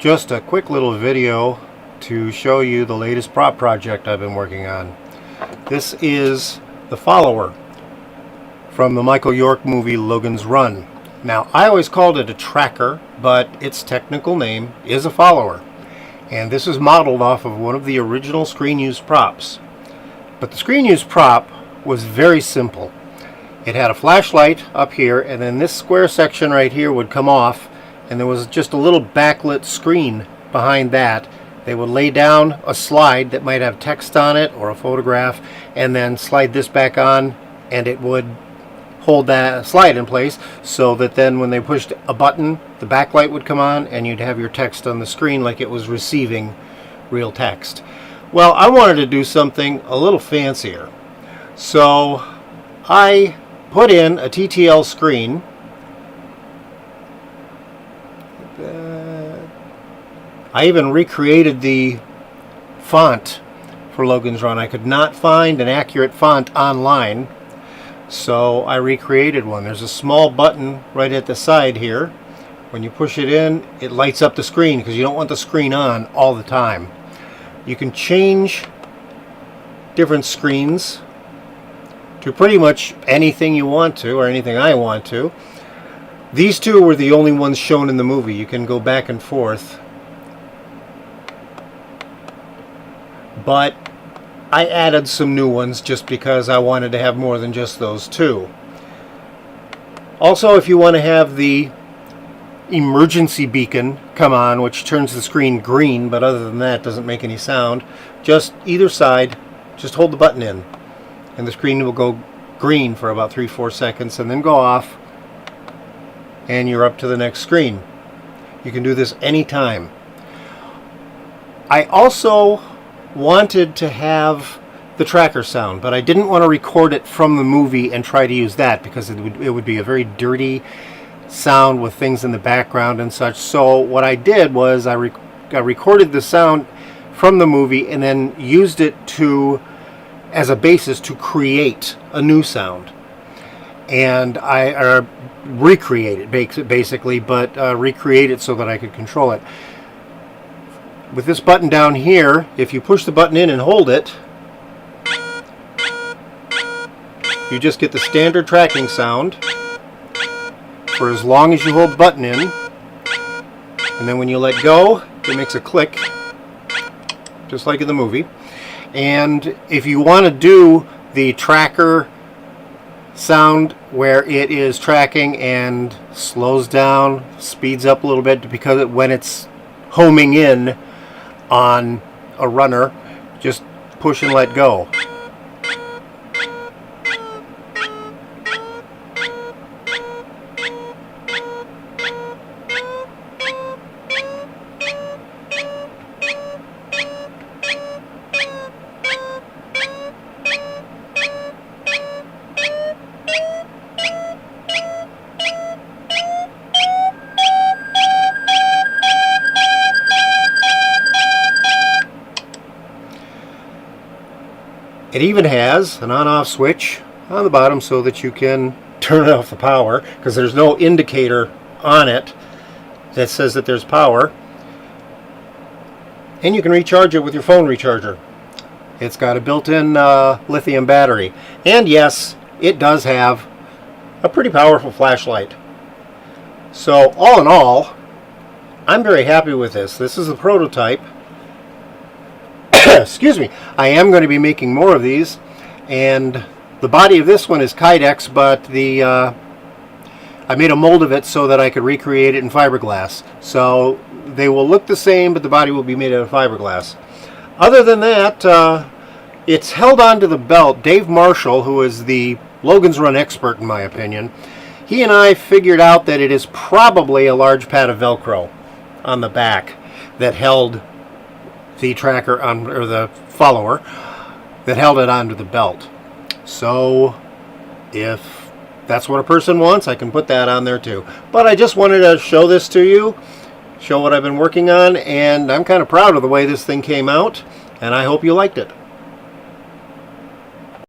Just a quick little video to show you the latest prop project I've been working on. This is the follower from the Michael York movie Logan's Run. Now, I always called it a tracker, but its technical name is a follower. And this is modeled off of one of the original screen use props. But the screen use prop was very simple. It had a flashlight up here, and then this square section right here would come off, and there was just a little backlit screen behind that. They would lay down a slide that might have text on it or a photograph, and then slide this back on, and it would hold that slide in place so that then when they pushed a button, the backlight would come on and you'd have your text on the screen like it was receiving real text. Well, I wanted to do something a little fancier. So I put in a TTL screen. I even recreated the font for Logan's Run. I could not find an accurate font online, so I recreated one. There's a small button right at the side here. When you push it in, it lights up the screen because you don't want the screen on all the time. You can change different screens to pretty much anything you want to, or anything I want to. These two were the only ones shown in the movie. You can go back and forth. But I added some new ones just because I wanted to have more than just those two. Also, if you want to have the emergency beacon come on, which turns the screen green, but other than that doesn't make any sound, just either side, just hold the button in and the screen will go green for about 3-4 seconds and then go off, and you're up to the next screen. You can do this anytime. I also wanted to have the tracker sound, but I didn't want to record it from the movie and try to use that because it would be a very dirty sound with things in the background and such. So what I did was I recorded the sound from the movie and then used it as a basis to create a new sound. And I recreate it basically, but recreate it so that I could control it. With this button down here, if you push the button in and hold it, you just get the standard tracking sound for as long as you hold the button in, and then when you let go, it makes a click, just like in the movie. And if you want to do the tracker sound where it is tracking and slows down, speeds up a little bit, because when it's homing in on a runner, just push and let go. It even has an on-off switch on the bottom so that you can turn off the power, because there's no indicator on it that says that there's power. And you can recharge it with your phone recharger. It's got a built-in lithium battery. And yes, it does have a pretty powerful flashlight. So all in all, I'm very happy with this. This is a prototype. Excuse me. I am going to be making more of these, and the body of this one is Kydex, but I made a mold of it so that I could recreate it in fiberglass. So they will look the same, but the body will be made out of fiberglass. Other than that, it's held onto the belt. Dave Marshall, who is the Logan's Run expert in my opinion, he and I figured out that it is probably a large pad of Velcro on the back that held the tracker on, or the follower that held it onto the belt. So if that's what a person wants, I can put that on there too. But I just wanted to show this to you, show what I've been working on, and I'm kind of proud of the way this thing came out, and I hope you liked it.